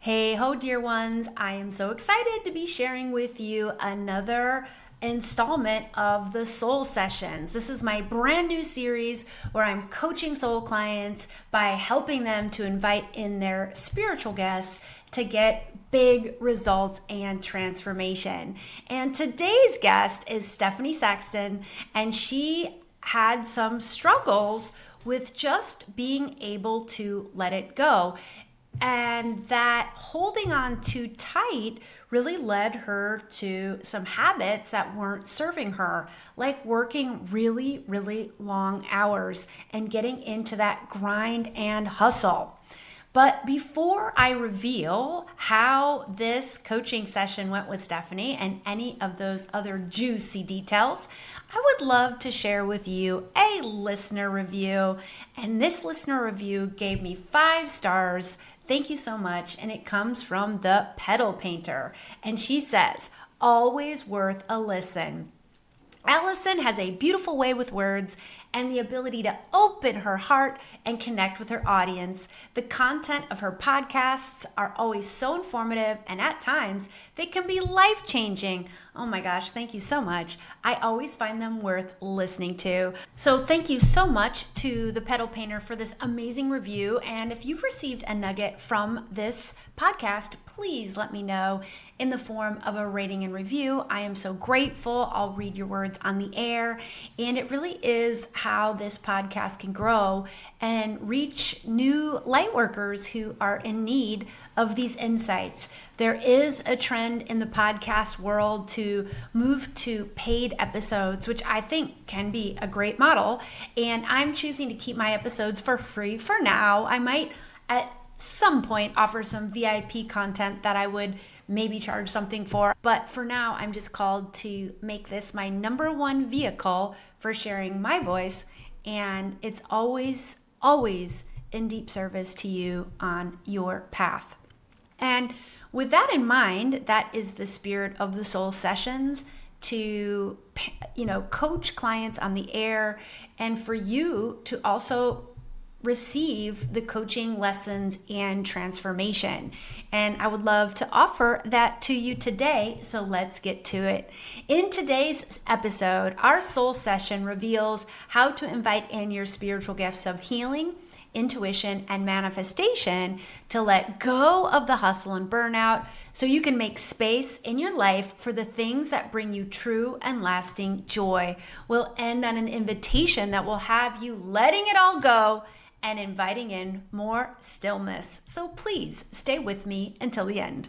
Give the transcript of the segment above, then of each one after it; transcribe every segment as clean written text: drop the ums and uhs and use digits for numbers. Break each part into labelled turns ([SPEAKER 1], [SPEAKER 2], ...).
[SPEAKER 1] Hey ho, dear ones. I am so excited to be sharing with you another installment of the Soul Sessions. This is my brand new series where I'm coaching soul clients by helping them to invite in their spiritual gifts to get big results and transformation. And today's guest is Stephanie Sexton, and she had some struggles with just being able to let it go. And that holding on too tight really led her to some habits that weren't serving her, like working really, really long hours and getting into that grind and hustle. But before I reveal how this coaching session went with Stephanie and any of those other juicy details, I would love to share with you a listener review. And this listener review gave me 5 stars. Thank you so much. And it comes from the Pedal Painter. And she says, always worth a listen. Allison has a beautiful way with words and the ability to open her heart and connect with her audience. The content of her podcasts are always so informative, and at times they can be life-changing. Oh my gosh, thank you so much. I always find them worth listening to. So thank you so much to the Pedal Painter for this amazing review. And if you've received a nugget from this podcast, please let me know in the form of a rating and review. I am so grateful. I'll read your words on the air. And it really is how this podcast can grow and reach new light workers who are in need of these insights. There is a trend in the podcast world to move to paid episodes, which I think can be a great model. And I'm choosing to keep my episodes for free for now. I might at some point offer some VIP content that I would maybe charge something for. But for now, I'm just called to make this my number one vehicle for sharing my voice. And it's always, always in deep service to you on your path. And with that in mind, that is the spirit of the Soul Sessions, to coach clients on the air and for you to also receive the coaching lessons and transformation. And I would love to offer that to you today. So let's get to it. In today's episode, our soul session reveals how to invite in your spiritual gifts of healing, intuition, and manifestation to let go of the hustle and burnout so you can make space in your life for the things that bring you true and lasting joy. We'll end on an invitation that will have you letting it all go and inviting in more stillness. So please stay with me until the end.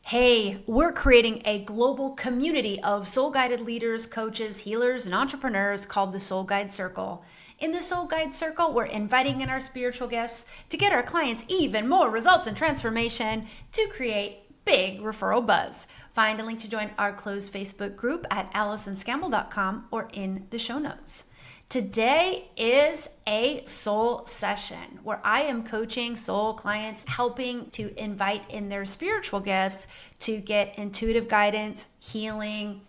[SPEAKER 1] Hey, we're creating a global community of soul-guided leaders, coaches, healers, and entrepreneurs called the Soul Guide Circle. In the Soul Guide Circle, we're inviting in our spiritual gifts to get our clients even more results and transformation to create big referral buzz. Find a link to join our closed Facebook group at AllisonScammell.com or in the show notes. Today is a soul session where I am coaching soul clients, helping to invite in their spiritual gifts to get intuitive guidance, healing,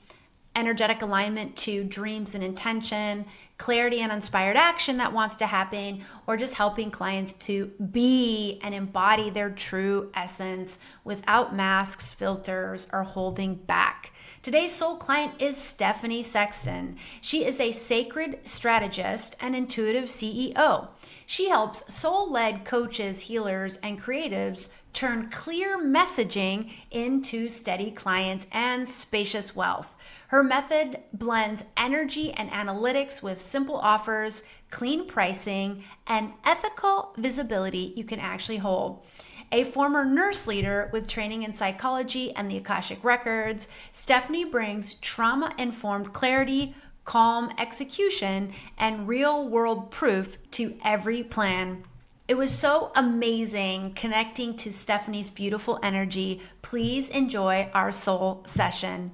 [SPEAKER 1] energetic alignment to dreams and intention, clarity and inspired action that wants to happen, or just helping clients to be and embody their true essence without masks, filters, or holding back. Today's soul client is Stephanie Sexton. She is a sacred strategist and intuitive CEO. She helps soul-led coaches, healers, and creatives turn clear messaging into steady clients and spacious wealth. Her method blends energy and analytics with simple offers, clean pricing, and ethical visibility you can actually hold. A former nurse leader with training in psychology and the Akashic Records, Stephanie brings trauma-informed clarity, calm execution, and real-world proof to every plan. It was so amazing connecting to Stephanie's beautiful energy. Please enjoy our soul session.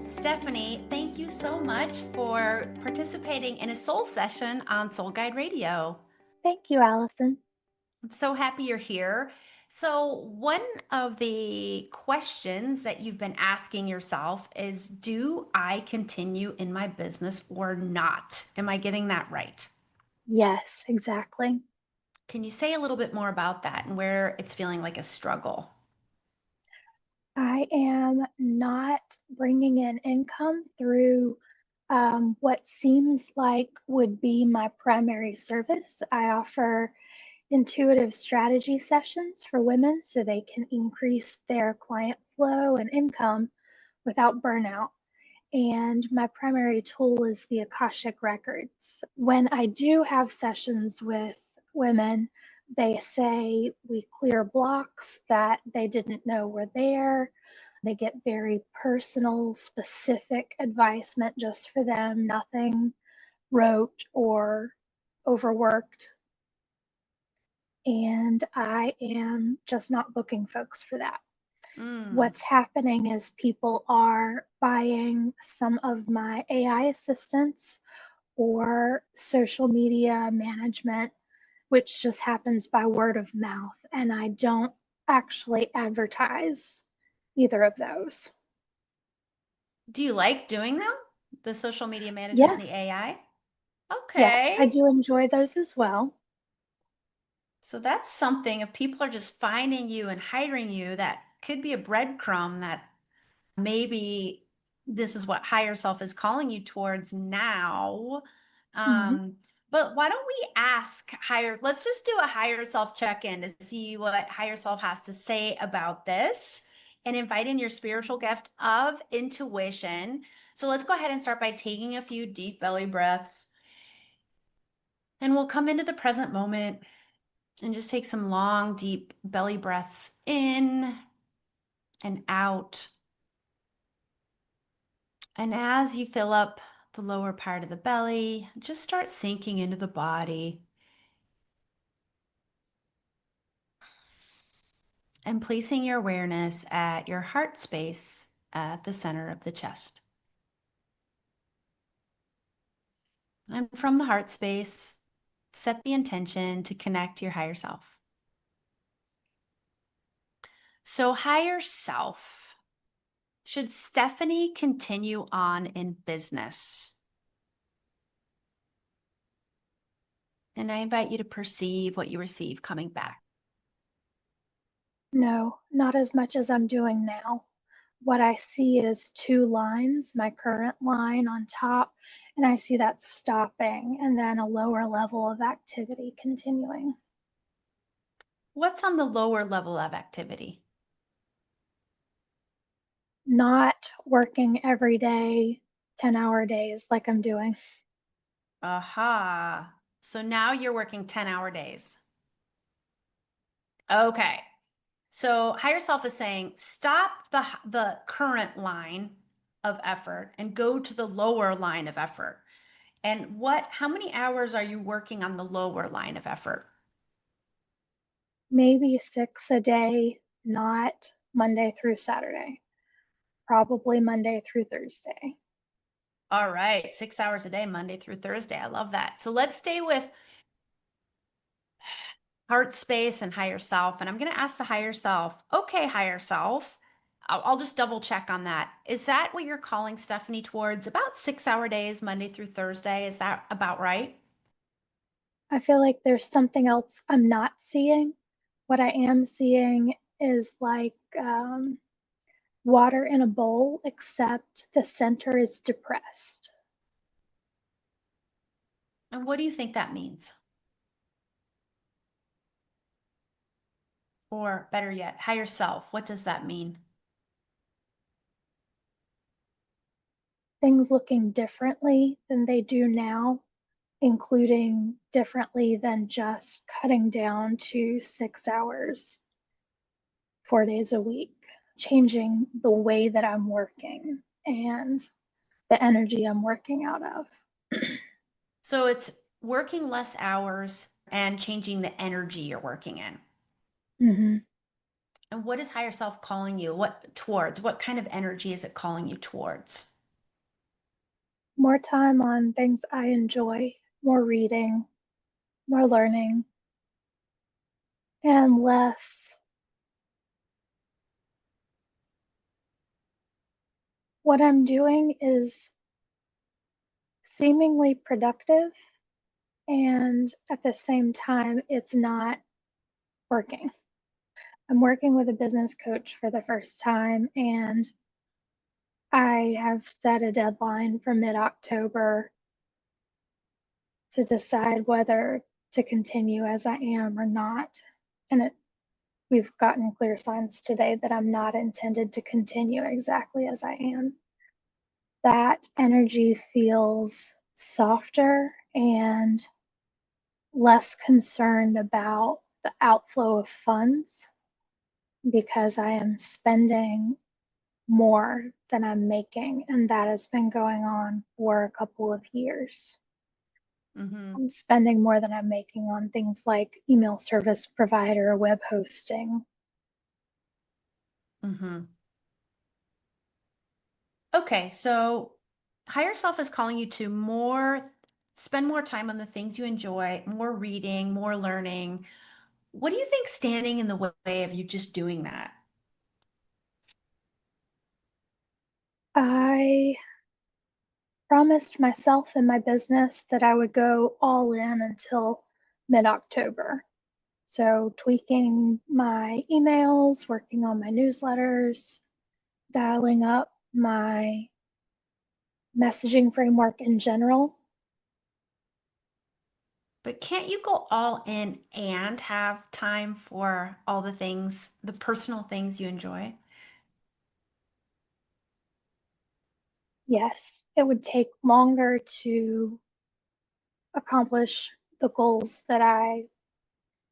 [SPEAKER 1] Stephanie, thank you so much for participating in a soul session on Soul Guide Radio.
[SPEAKER 2] Thank you, Allison.
[SPEAKER 1] I'm so happy you're here. So, one of the questions that you've been asking yourself is, do I continue in my business or not? Am I getting that right?
[SPEAKER 2] Yes, exactly.
[SPEAKER 1] Can you say a little bit more about that and where it's feeling like a struggle?
[SPEAKER 2] I am not bringing in income through what seems like would be my primary service. I offer intuitive strategy sessions for women so they can increase their client flow and income without burnout. And my primary tool is the Akashic Records. When I do have sessions with women, they say we clear blocks that they didn't know were there. They get very personal, specific advice meant just for them, nothing rote or overworked. And I am just not booking folks for that.
[SPEAKER 1] Mm.
[SPEAKER 2] What's happening is people are buying some of my AI assistants or social media management, which just happens by word of mouth. And I don't actually advertise either of those.
[SPEAKER 1] Do you like doing them? The social media management and the
[SPEAKER 2] Yes,
[SPEAKER 1] AI?
[SPEAKER 2] yes, I
[SPEAKER 1] Okay.
[SPEAKER 2] do enjoy those as well.
[SPEAKER 1] So that's something if people are just finding you and hiring you, that could be a breadcrumb that maybe this is what higher self is calling you towards now.
[SPEAKER 2] Mhm.
[SPEAKER 1] Um, but why don't we ask let's just do a higher self check-in to see what higher self has to say about this and invite in your spiritual gift of intuition. So let's go ahead and start by taking a few deep belly breaths. And we'll come into the present moment and just take some long, deep belly breaths in and out. And as you fill up the lower part of the belly, just start sinking into the body and placing your awareness at your heart space at the center of the chest. And from the heart space, set the intention to connect to your higher self. So, higher self, should Stephanie continue on in business? And I invite you to perceive what you receive coming back.
[SPEAKER 2] No, not as much as I'm doing now. What I see is two lines, my current line on top, and I see that stopping and then a lower level of activity continuing.
[SPEAKER 1] What's on the lower level of activity?
[SPEAKER 2] Not working every day, 10-hour days like I'm doing.
[SPEAKER 1] Aha. So now you're working 10-hour days. Okay. So higher self is saying stop the current line of effort and go to the lower line of effort. And how many hours are you working on the lower line of effort?
[SPEAKER 2] Maybe 6 a day, not Monday through Saturday, probably Monday through Thursday.
[SPEAKER 1] All right, 6 hours a day, Monday through Thursday. I love that. So let's stay with heart space and higher self. And I'm going to ask the higher self, okay, higher self, I'll just double check on that. Is that what you're calling Stephanie towards? About 6 hour days, Monday through Thursday. Is that about right?
[SPEAKER 2] I feel like there's something else I'm not seeing. What I am seeing is like water in a bowl, except the center is depressed.
[SPEAKER 1] And what do you think that means? Or better yet, higher self, what does that mean?
[SPEAKER 2] Things looking differently than they do now, including differently than just cutting down to 6 hours, 4 days a week, changing the way that I'm working and the energy I'm working out of.
[SPEAKER 1] So it's working less hours and changing the energy you're working in.
[SPEAKER 2] Mhm.
[SPEAKER 1] And what is higher self calling you? What towards? What kind of energy is it calling you towards?
[SPEAKER 2] More time on things I enjoy, more reading, more learning, and less. what I'm doing is seemingly productive, and at the same time, it's not working. I'm working with a business coach for the first time, and I have set a deadline for mid October to decide whether to continue as I am or not. And we've gotten clear signs today that I'm not intended to continue exactly as I am. That energy feels softer and less concerned about the outflow of funds because I am spending more than I'm making. And that has been going on for a couple of years.
[SPEAKER 1] Mm-hmm.
[SPEAKER 2] I'm spending more than I'm making on things like email service provider, web hosting.
[SPEAKER 1] Mm-hmm. Okay, so higher self is calling you to spend more time on the things you enjoy, more reading, more learning. What do you think standing in the way of you just doing that?
[SPEAKER 2] I promised myself and my business that I would go all in until mid October. So, tweaking my emails, working on my newsletters, dialing up my messaging framework in general.
[SPEAKER 1] But can't you go all in and have time for all the things, the personal things you enjoy?
[SPEAKER 2] Yes, it would take longer to accomplish the goals that I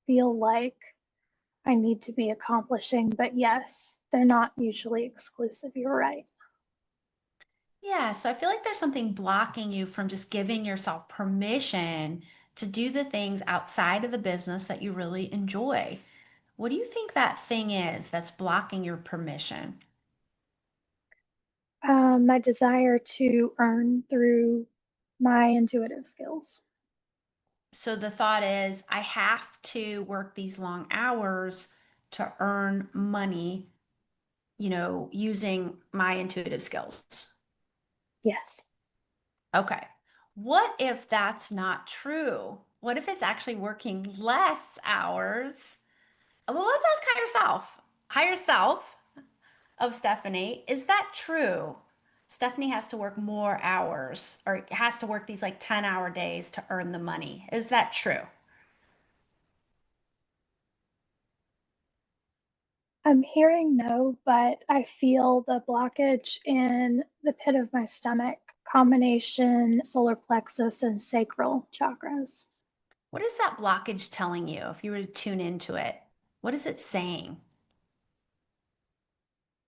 [SPEAKER 2] feel like I need to be accomplishing. But yes, they're not mutually exclusive. You're right.
[SPEAKER 1] Yeah, so I feel like there's something blocking you from just giving yourself permission to do the things outside of the business that you really enjoy. What do you think that thing is that's blocking your permission?
[SPEAKER 2] My desire to earn through my intuitive skills.
[SPEAKER 1] So the thought is, I have to work these long hours to earn money, using my intuitive skills.
[SPEAKER 2] Yes.
[SPEAKER 1] Okay. What if that's not true? What if it's actually working less hours? Well, let's ask higher self. Higher self of Stephanie, is that true? Stephanie has to work more hours or has to work these like 10-hour days to earn the money. Is that true?
[SPEAKER 2] I'm hearing no, but I feel the blockage in the pit of my stomach, combination solar plexus and sacral chakras.
[SPEAKER 1] What is that blockage telling you if you were to tune into it? What is it saying?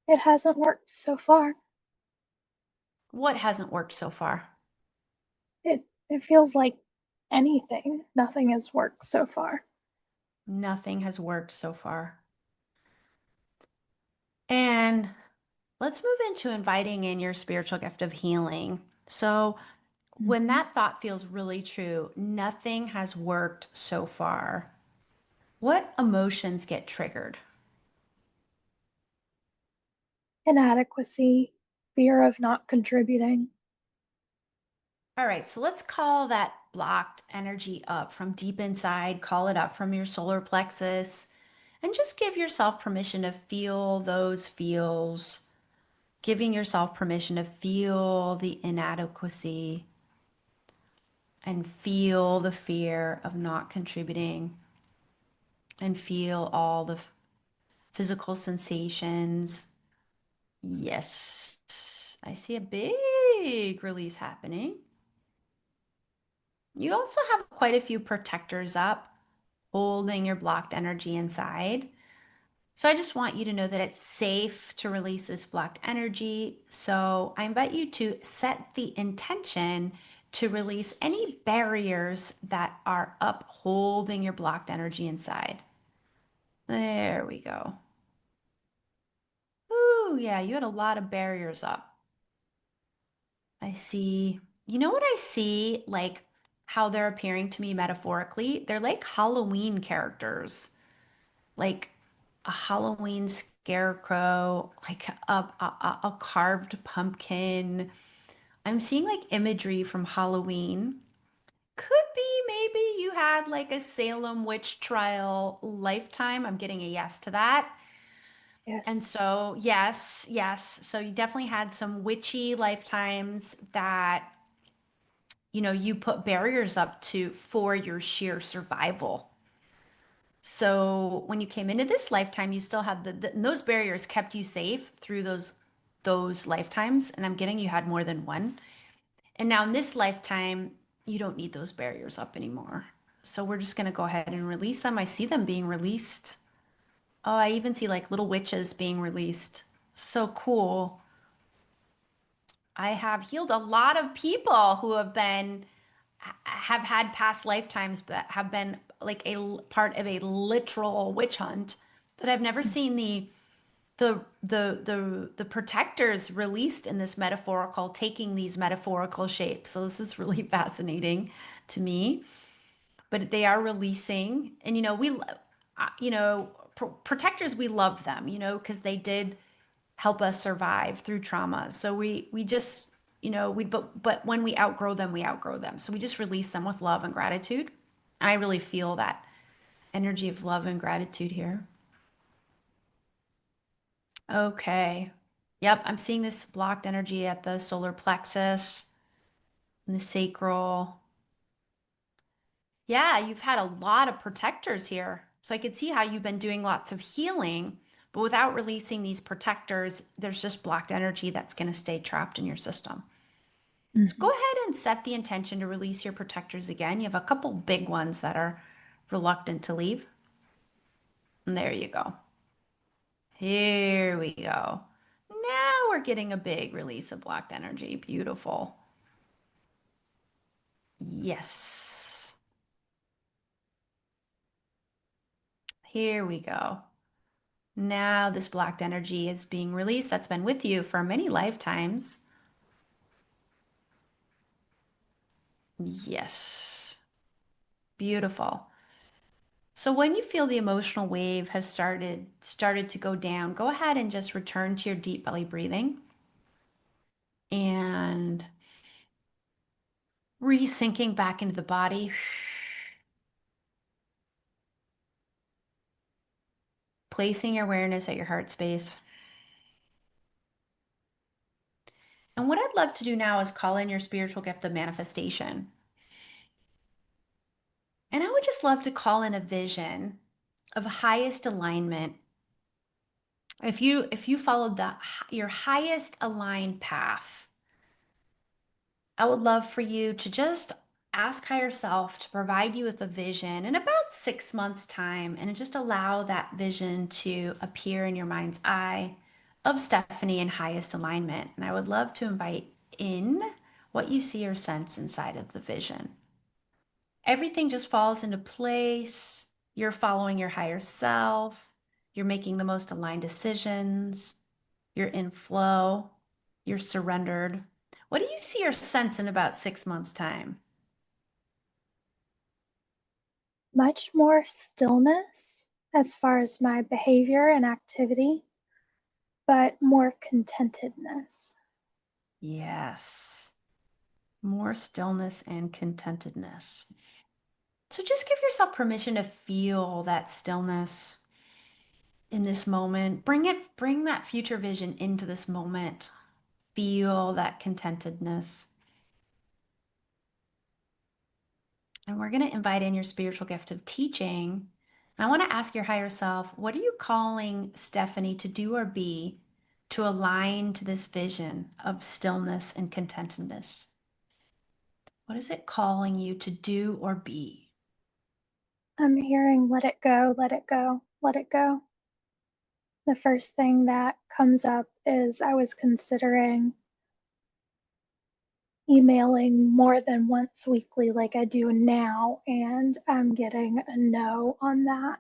[SPEAKER 2] It hasn't worked so far.
[SPEAKER 1] What hasn't worked so far?
[SPEAKER 2] It feels like anything. Nothing has worked so far.
[SPEAKER 1] Nothing has worked so far. And let's move into inviting in your spiritual gift of healing. So, when
[SPEAKER 2] Mhm.
[SPEAKER 1] that thought feels really true, nothing has worked so far. What emotions get triggered?
[SPEAKER 2] Inadequacy, fear of not contributing.
[SPEAKER 1] All right, so let's call that blocked energy up from deep inside, call it up from your solar plexus, and just give yourself permission to feel those feels, giving yourself permission to feel the inadequacy and feel the fear of not contributing and feel all the physical sensations. Yes, I see a big release happening. You also have quite a few protectors up, holding your blocked energy inside. So I just want you to know that it's safe to release this blocked energy. So I invite you to set the intention to release any barriers that are upholding your blocked energy inside. There we go. Ooh, yeah, you had a lot of barriers up. I see. You know what I see? Like how they're appearing to me metaphorically? They're like Halloween characters. Like a Halloween scarecrow, like a carved pumpkin. I'm seeing like imagery from Halloween. Could be maybe you had like a Salem witch trial lifetime. I'm getting a yes to that. And
[SPEAKER 2] Yes.
[SPEAKER 1] so, yes, yes. So you definitely had some witchy lifetimes that, you put barriers up to for your sheer survival. So when you came into this lifetime, you still had and those barriers kept you safe through those lifetimes. And I'm getting you had more than one. And now in this lifetime, you don't need those barriers up anymore. So we're just going to go ahead and release them. I see them being released. Oh, I even see like little witches being released. So cool. I have healed a lot of people who have had past lifetimes that have been like part of a literal witch hunt, but I've never seen the protectors released in this metaphorical, taking these metaphorical shapes. So this is really fascinating to me. But they are releasing, and protectors, we love them, because they did help us survive through trauma. So we just, but when we outgrow them, we outgrow them. So we just release them with love and gratitude. And I really feel that energy of love and gratitude here. Okay. Yep, I'm seeing this blocked energy at the solar plexus and the sacral. Yeah, you've had a lot of protectors here. So I could see how you've been doing lots of healing, but without releasing these protectors, there's just blocked energy that's going to stay trapped in your system. So go
[SPEAKER 2] Mhm.
[SPEAKER 1] ahead and set the intention to release your protectors again. You have a couple big ones that are reluctant to leave. And there you go. Here we go. Now we're getting a big release of blocked energy. Beautiful. Yes. Here we go. Now this blocked energy is being released. That's been with you for many lifetimes. Yes. Beautiful. So when you feel the emotional wave has started to go down, go ahead and just return to your deep belly breathing and re-sinking back into the body, placing your awareness at your heart space. And what I'd love to do now is call in your spiritual gift of manifestation. And I would just love to call in a vision of highest alignment. If you followed your highest aligned path, I would love for you to just ask higher self to provide you with a vision in about 6 months' time and just allow that vision to appear in your mind's eye of Stephanie in highest alignment. And I would love to invite in what you see or sense inside of the vision. Everything just falls into place. You're following your higher self. You're making the most aligned decisions. You're in flow. You're surrendered. What do you see or sense in about 6 months' time?
[SPEAKER 2] Much more stillness as far as my behavior and activity, but more contentedness.
[SPEAKER 1] Yes, more stillness and contentedness. So just give yourself permission to feel that stillness in this moment. Bring that future vision into this moment. Feel that contentedness. And we're going to invite in your spiritual gift of teaching. And I want to ask your higher self, what are you calling Stephanie to do or be to align to this vision of stillness and contentedness? What is it calling you to do or be?
[SPEAKER 2] I'm hearing let it go, let it go, let it go. The first thing that comes up is I was considering emailing more than once weekly like I do now, and I'm getting a no on that.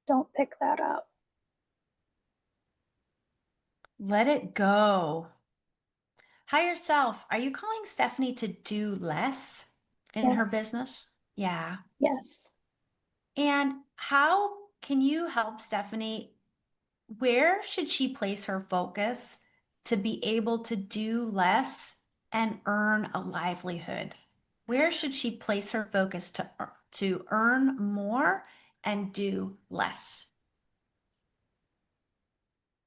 [SPEAKER 2] Don't pick that up.
[SPEAKER 1] Let it go. Higher self, are you calling Stephanie to do less in her
[SPEAKER 2] Yes,
[SPEAKER 1] business? Yeah.
[SPEAKER 2] yes.
[SPEAKER 1] And how can you help Stephanie Where should she place her focus to be able to do less and earn a livelihood? Where should she place her focus to earn more and do less?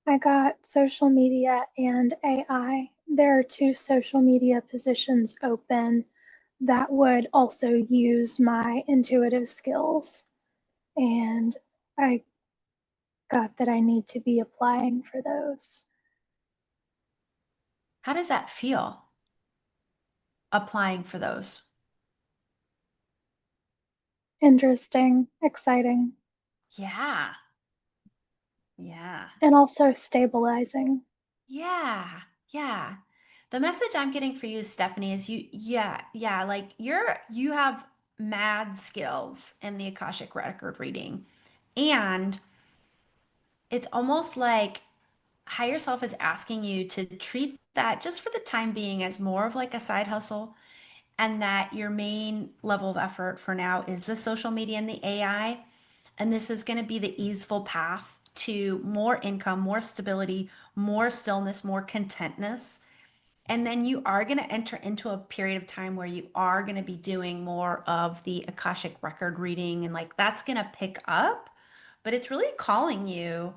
[SPEAKER 2] I got social media and AI. There are two social media positions open that would also use my intuitive skills. And I got that I need to be applying for those.
[SPEAKER 1] How does that feel applying for those?
[SPEAKER 2] Interesting, exciting,
[SPEAKER 1] Yeah. Yeah.
[SPEAKER 2] and also stabilizing.
[SPEAKER 1] Yeah. Yeah. The message I'm getting for you, Stephanie, is yeah, like you have mad skills in the Akashic record reading. And it's almost like higher self is asking you to treat that just for the time being as more of like a side hustle, and that your main level of effort for now is the social media and the AI. And this is going to be the easeful path to more income, more stability, more stillness, more contentness. And then you are going to enter into a period of time where you are going to be doing more of the Akashic record reading, and like that's going to pick up, but it's really calling you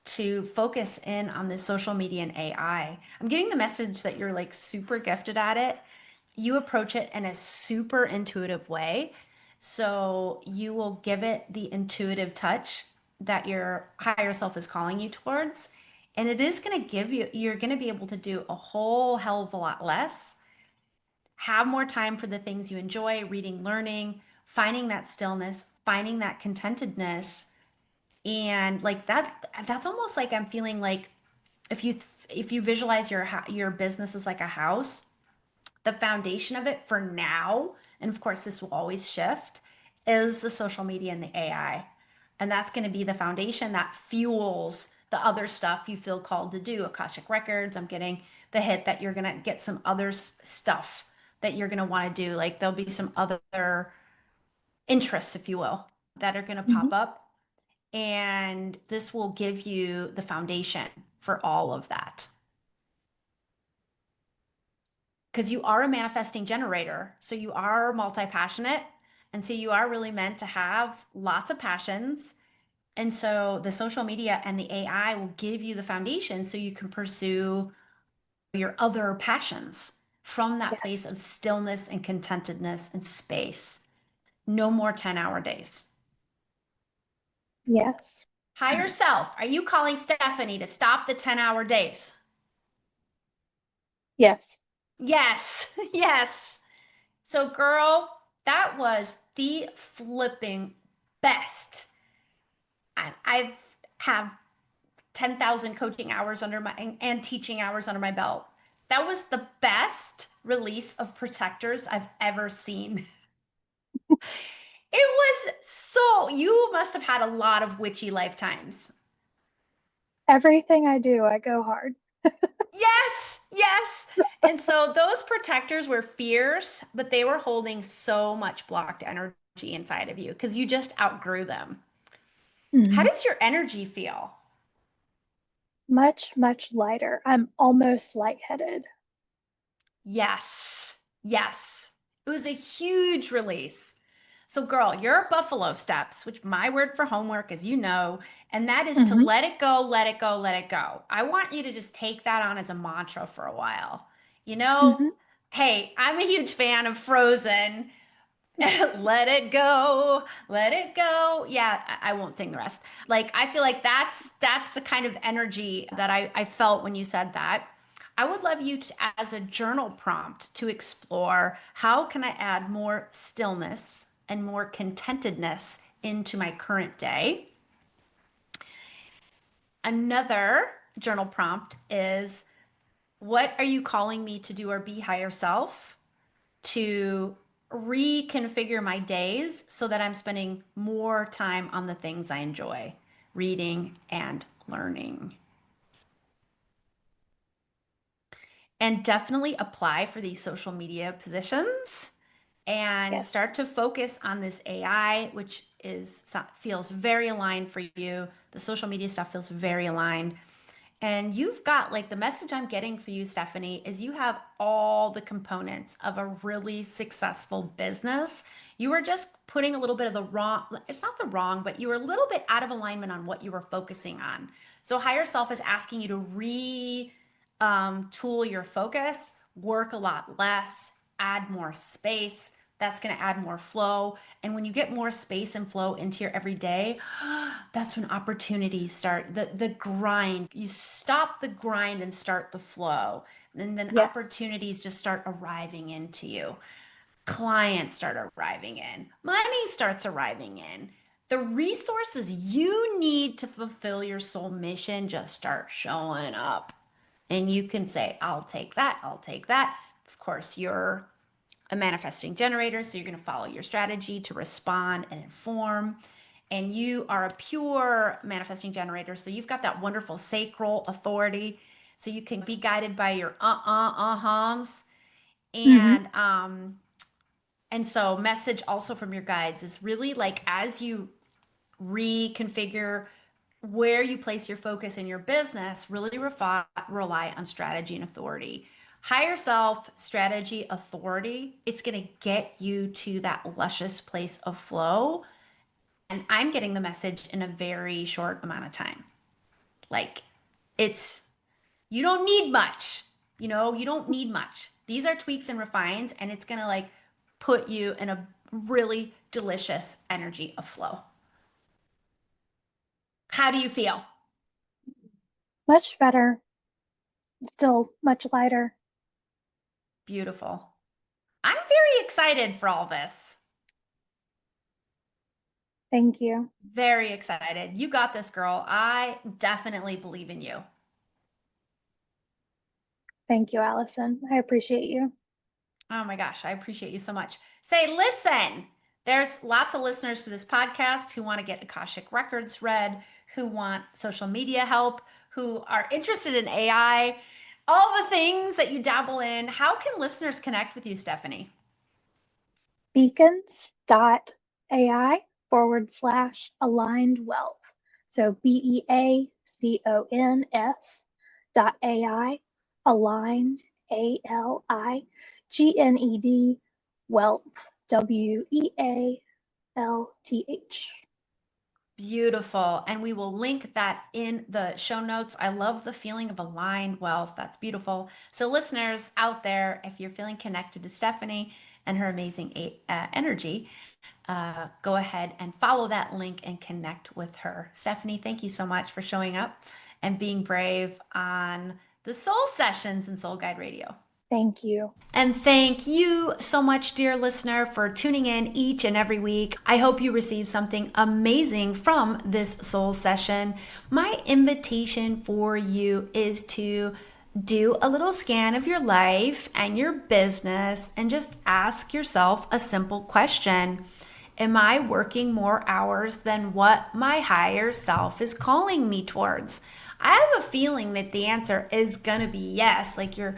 [SPEAKER 1] to focus in on this social media and AI. I'm getting the message that you're like super gifted at it. You approach it in a super intuitive way. So you will give it the intuitive touch that your higher self is calling you towards. And it is going to give you, you're going to be able to do a whole hell of a lot less, have more time for the things you enjoy, reading, learning, finding that stillness, finding that contentedness. And like that's almost like I'm feeling like if you visualize your business as like a house, the foundation of it for now, and of course this will always shift, is the social media and the AI. And that's going to be the foundation that fuels the other stuff you feel called to do. Akashic Records, I'm getting the hit that you're going to get some other stuff that you're going to want to do. Like there'll be some other interests, if you will, that are going to
[SPEAKER 2] Mhm.
[SPEAKER 1] pop up. And this will give you the foundation for all of that. Because you are a manifesting generator. So you are multi passionate. And so you are really meant to have lots of passions. And so the social media and the AI will give you the foundation so you can pursue your other passions from that place
[SPEAKER 2] Yes,
[SPEAKER 1] of stillness and contentedness and space. No more 10-hour days.
[SPEAKER 2] yes,
[SPEAKER 1] Higher self, are you calling Stephanie to stop the 10-hour days?
[SPEAKER 2] yes.
[SPEAKER 1] Yes, yes. So, girl, that was the flipping best. I've have 10,000 coaching hours under my and teaching hours under my belt. That was the best release of protectors I've ever seen. It was so, you must have had a lot of witchy lifetimes.
[SPEAKER 2] Everything I do, I go hard.
[SPEAKER 1] Yes, yes. And so those protectors were fierce, but they were holding so much blocked energy inside of you because you just outgrew them. How
[SPEAKER 2] Mhm.
[SPEAKER 1] does your energy feel?
[SPEAKER 2] Much, much lighter. I'm almost lightheaded.
[SPEAKER 1] Yes, yes. It was a huge release. So, girl, your Buffalo steps, which my word for homework, as you know, and that is to
[SPEAKER 2] Hmm.
[SPEAKER 1] let it go, let it go, let it go. I want you to just take that on as a mantra for a while. You know,
[SPEAKER 2] Hmm.
[SPEAKER 1] hey, I'm a huge fan of Frozen. Let it go, let it go. Yeah, I won't sing the rest. Like I feel like that's the kind of energy that I felt when you said that. I would love you to, as a journal prompt, to explore how can I add more stillness and more contentedness into my current day. Another journal prompt is, what are you calling me to do or be higher self to reconfigure my days so that I'm spending more time on the things I enjoy, reading and learning. And definitely apply for these social media positions. and
[SPEAKER 2] Yes.
[SPEAKER 1] start to focus on this AI, which feels very aligned for you. The social media stuff feels very aligned. And you've got like the message I'm getting for you, Stephanie, is you have all the components of a really successful business. You were just putting a little bit of the wrong, it's not the wrong, but you were a little bit out of alignment on what you were focusing on. So higher self is asking you to tool your focus, work a lot less, add more space. That's going to add more flow. And when you get more space and flow into your everyday, that's when opportunities start. The grind, you stop the grind and start the flow. And then
[SPEAKER 2] Yes.
[SPEAKER 1] opportunities just start arriving into you. Clients start arriving in. Money starts arriving in. The resources you need to fulfill your soul mission just start showing up. And you can say, I'll take that. I'll take that. Of course, you're a manifesting generator, so you're going to follow your strategy to respond and inform. And you are a pure manifesting generator, so you've got that wonderful sacral authority, so you can be guided by your uh-hs.
[SPEAKER 2] Mm-hmm.
[SPEAKER 1] And so message also from your guides is really like as you reconfigure where you place your focus in your business, really rely on strategy and authority. Higher self, strategy, authority, it's going to get you to that luscious place of flow. And I'm getting the message in a very short amount of time. Like it's, you don't need much, you don't need much. These are tweaks and refines, and it's going to like put you in a really delicious energy of flow. How do you feel?
[SPEAKER 2] Much better. Still much lighter.
[SPEAKER 1] Beautiful. I'm very excited for all this.
[SPEAKER 2] Thank you.
[SPEAKER 1] Very excited. You got this, girl. I definitely believe in you.
[SPEAKER 2] Thank you, Allison. I appreciate you.
[SPEAKER 1] Oh my gosh, I appreciate you so much. Say, listen, there's lots of listeners to this podcast who want to get Akashic Records read, who want social media help, who are interested in AI, all the things that you dabble in. How can listeners connect with you, Stephanie?
[SPEAKER 2] Beacons.ai/aligned wealth. So BEACONS.ai, aligned, ALIGNED, wealth, WEALTH.
[SPEAKER 1] Beautiful. And we will link that in the show notes. I love the feeling of aligned wealth. That's beautiful. So, listeners out there, if you're feeling connected to Stephanie and her amazing energy, go ahead and follow that link and connect with her. Stephanie, thank you so much for showing up and being brave on the Soul Sessions and Soul Guide Radio.
[SPEAKER 2] Thank you.
[SPEAKER 1] And thank you so much, dear listener, for tuning in each and every week. I hope you receive something amazing from this soul session. My invitation for you is to do a little scan of your life and your business and just ask yourself a simple question. Am I working more hours than what my higher self is calling me towards? I have a feeling that the answer is going to be yes. Like you're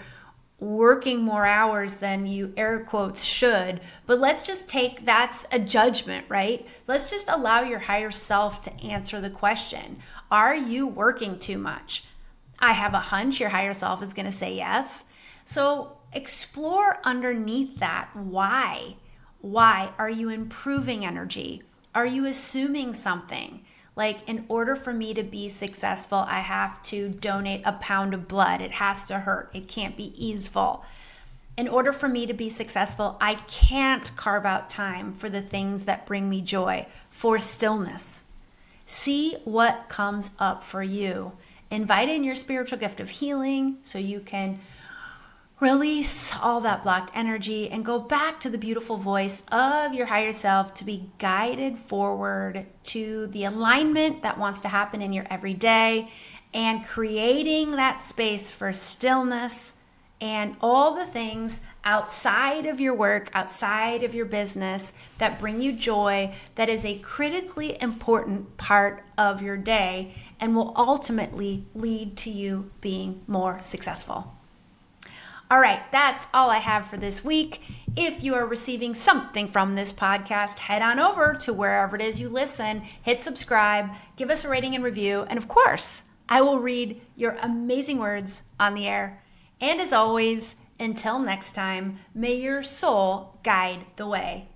[SPEAKER 1] working more hours than you air quotes should, but let's just take that's a judgment, right? Let's just allow your higher self to answer the question. Are you working too much? I have a hunch your higher self is going to say yes. So explore underneath that. Why are you improving energy? Are you assuming something? Like, in order for me to be successful, I have to donate a pound of blood. It has to hurt. It can't be easeful. In order for me to be successful, I can't carve out time for the things that bring me joy, for stillness. See what comes up for you. Invite in your spiritual gift of healing so you can release all that blocked energy and go back to the beautiful voice of your higher self to be guided forward to the alignment that wants to happen in your everyday and creating that space for stillness and all the things outside of your work, outside of your business that bring you joy, that is a critically important part of your day and will ultimately lead to you being more successful. All right, that's all I have for this week. If you are receiving something from this podcast, head on over to wherever it is you listen, hit subscribe, give us a rating and review, and of course, I will read your amazing words on the air. And as always, until next time, may your soul guide the way.